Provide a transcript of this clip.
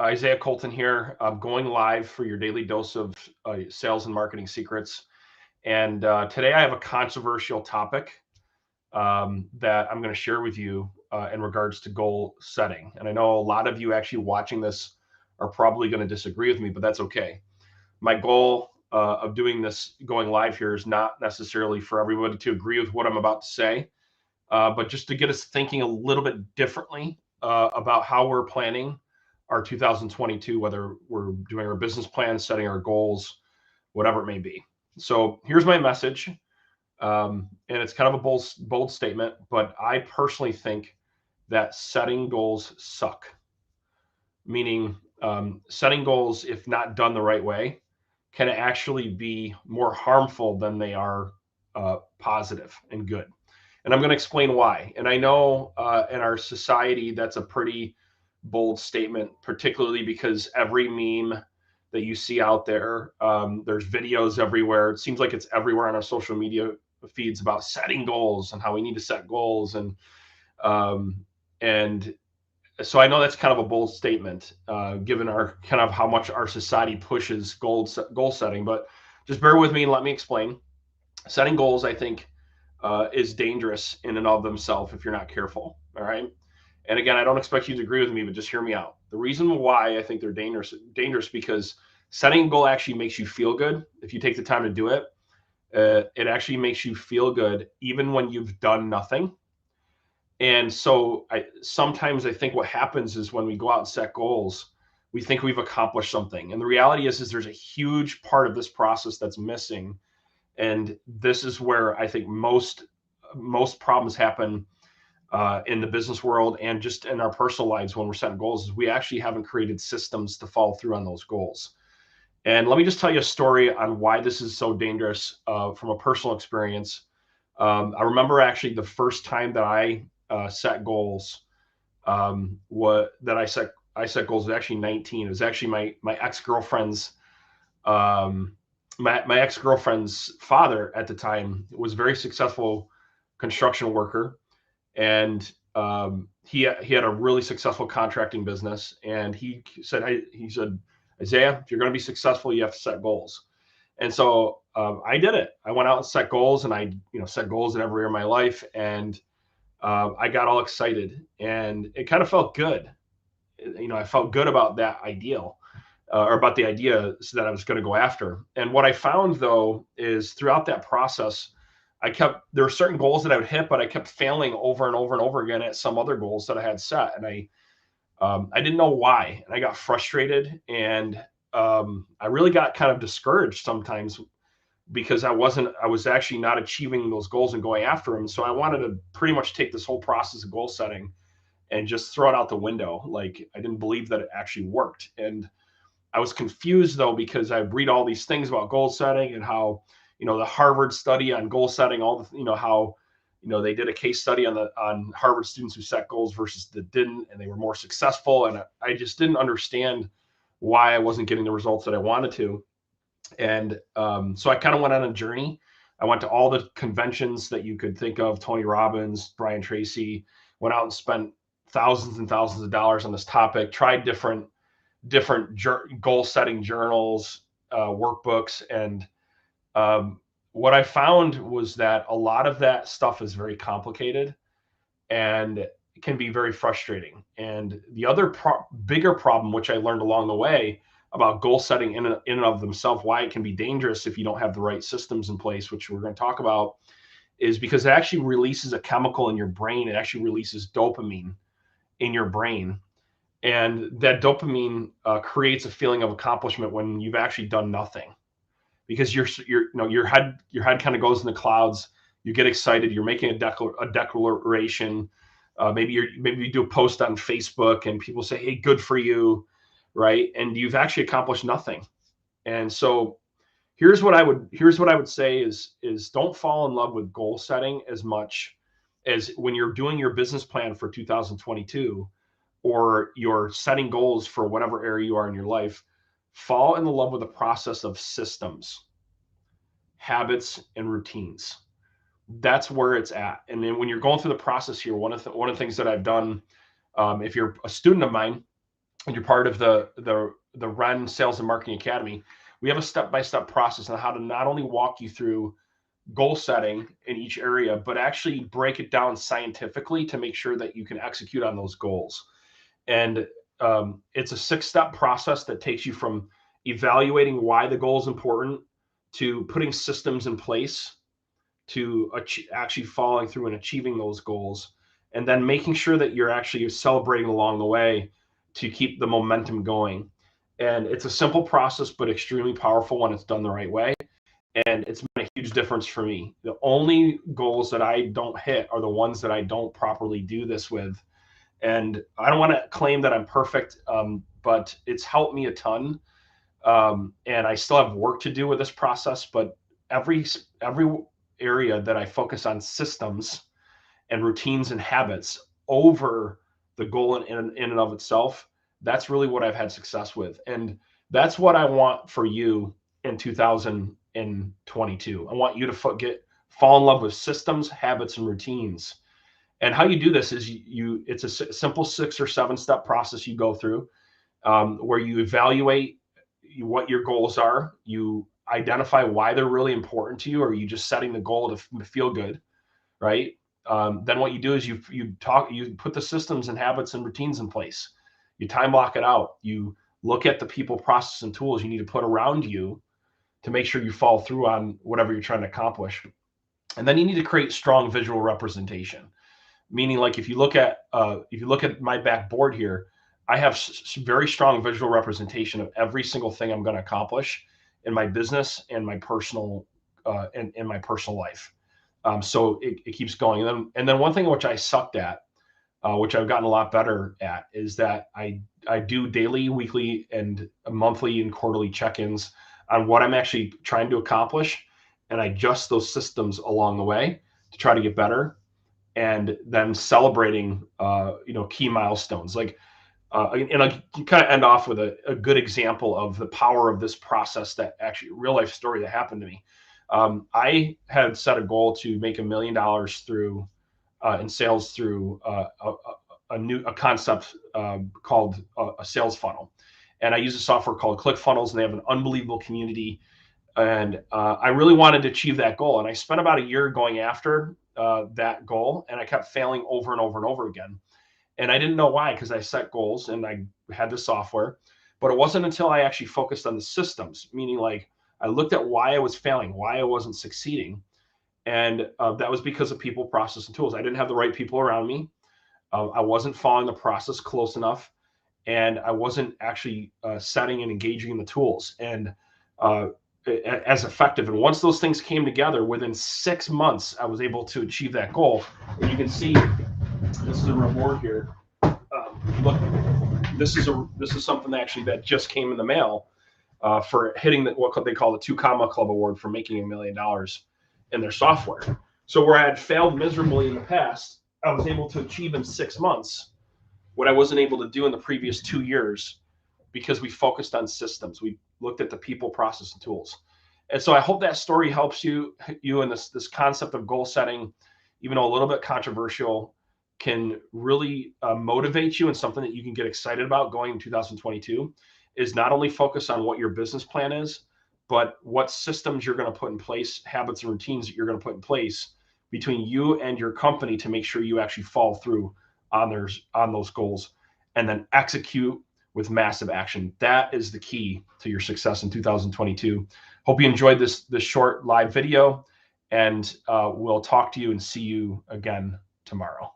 Isaiah Colton here. I'm going live for your daily dose of sales and marketing secrets. And today I have a controversial topic that I'm going to share with you in regards to goal setting. And I know a lot of you actually watching this are probably going to disagree with me, but that's okay. My goal of doing this going live here is not necessarily for everybody to agree with what I'm about to say, but just to get us thinking a little bit differently about how we're planning our 2022, whether we're doing our business plan, setting our goals, whatever it may be. So here's my message, and it's kind of a bold statement, but I personally think that setting goals suck. Meaning, setting goals, if not done the right way, can actually be more harmful than they are positive and good. And I'm going to explain why. And I know in our society, that's a pretty bold statement, particularly because every meme that you see out there, there's videos everywhere. It seems like it's everywhere on our social media feeds about setting goals and how we need to set goals. Um, and so I know that's kind of a bold statement, given our kind of how much our society pushes goal setting. But just bear with me and let me explain. Setting goals, I think, is dangerous in and of themselves if you're not careful. All right. And again, I don't expect you to agree with me, but just hear me out. The reason why I think they're dangerous because setting a goal actually makes you feel good if you take the time to do it. It actually makes you feel good even when you've done nothing. And so sometimes I think what happens is when we go out and set goals, we think we've accomplished something. And the reality is there's a huge part of this process that's missing. And this is where I think most problems happen in the business world and just in our personal lives when we're setting goals is we actually haven't created systems to follow through on those goals. And let me just tell you a story on why this is so dangerous from a personal experience. I remember actually the first time that I set goals, what that I set goals was actually 19. It was actually my ex-girlfriend's my ex-girlfriend's father at the time was a very successful construction worker, and he had a really successful contracting business. And he said, Isaiah, if you're going to be successful, you have to set goals. And so I did it. I went out and set goals, and I set goals in every area of my life, and I got all excited, and it kind of felt good. I felt good about that ideal, or about the idea that I was going to go after. And what I found though is throughout that process, there were certain goals that I would hit, but I kept failing over and over and over again at some other goals that I had set. And I didn't know why. And I got frustrated, and I really got kind of discouraged sometimes because I was actually not achieving those goals and going after them. So I wanted to pretty much take this whole process of goal setting and just throw it out the window. Like I didn't believe that it actually worked. And I was confused though, because I read all these things about goal setting and how, the Harvard study on goal setting, all the, how, they did a case study on Harvard students who set goals versus that didn't, and they were more successful. And I just didn't understand why I wasn't getting the results that I wanted to. And so I kind of went on a journey. I went to all the conventions that you could think of, Tony Robbins, Brian Tracy, went out and spent thousands and thousands of dollars on this topic, tried different goal setting journals, workbooks. And what I found was that a lot of that stuff is very complicated and it can be very frustrating. And the other bigger problem, which I learned along the way about goal setting in and of themselves, why it can be dangerous if you don't have the right systems in place, which we're going to talk about, is because it actually releases a chemical in your brain. It actually releases dopamine in your brain. And that dopamine creates a feeling of accomplishment when you've actually done nothing, because your head kind of goes in the clouds. You get excited. You're making a declaration. Maybe you do a post on Facebook and people say, "Hey, good for you," right? And you've actually accomplished nothing. And so here's what I would say is don't fall in love with goal setting as much as when you're doing your business plan for 2022 or you're setting goals for whatever area you are in your life. Fall in love with the process of systems, habits, and routines. That's where it's at. And then when you're going through the process here, one of the things that I've done, if you're a student of mine, and you're part of the REN Sales and Marketing Academy, we have a step-by-step process on how to not only walk you through goal setting in each area, but actually break it down scientifically to make sure that you can execute on those goals. And it's a 6-step process that takes you from evaluating why the goal is important to putting systems in place to actually following through and achieving those goals, and then making sure that you're actually celebrating along the way to keep the momentum going. And it's a simple process, but extremely powerful when it's done the right way. And it's been a huge difference for me. The only goals that I don't hit are the ones that I don't properly do this with. And I don't want to claim that I'm perfect, but it's helped me a ton. And I still have work to do with this process, but every area that I focus on systems and routines and habits over the goal in and of itself, that's really what I've had success with. And that's what I want for you in 2022. I want you to fall in love with systems, habits, and routines. And how you do this is it's a simple 6 or 7-step process you go through, where you evaluate what your goals are, you identify why they're really important to you, or are you just setting the goal to feel good, right? Then what you do is you put the systems and habits and routines in place. You time block it out. You look at the people, process, and tools you need to put around you to make sure you follow through on whatever you're trying to accomplish. And then you need to create strong visual representation. Meaning, like if you look at my backboard here, I have very strong visual representation of every single thing I'm going to accomplish in my business and my personal in my personal life. So it keeps going. And then one thing which I sucked at, which I've gotten a lot better at, is that I do daily, weekly, and monthly and quarterly check-ins on what I'm actually trying to accomplish, and I adjust those systems along the way to try to get better. And then celebrating, key milestones. And I can kind of end off with a good example of the power of this process, that actually real life story that happened to me. I had set a goal to make $1 million through in sales through a concept called a sales funnel, and I use a software called ClickFunnels, and they have an unbelievable community. And I really wanted to achieve that goal, and I spent about a year going after that goal, and I kept failing over and over and over again. And I didn't know why, because I set goals and I had the software, but it wasn't until I actually focused on the systems, meaning like I looked at why I was failing, why I wasn't succeeding. And that was because of people, process, and tools. I didn't have the right people around me. I wasn't following the process close enough, and I wasn't actually setting and engaging in the tools and as effective. And once those things came together, within 6 months, I was able to achieve that goal. And you can see, this is a reward here. Look, this is something that just came in the mail for hitting what they call the 2 Comma Club Award for making $1 million in their software. So where I had failed miserably in the past, I was able to achieve in 6 months what I wasn't able to do in the previous 2 years, because we focused on systems. We looked at the people, process, and tools. And so I hope that story helps you in this concept of goal setting, even though a little bit controversial, can really motivate you, and something that you can get excited about going in 2022 is not only focus on what your business plan is, but what systems you're going to put in place, habits and routines that you're going to put in place between you and your company to make sure you actually follow through on those goals, and then execute with massive action. That is the key to your success in 2022. Hope you enjoyed this short live video, and we'll talk to you and see you again tomorrow.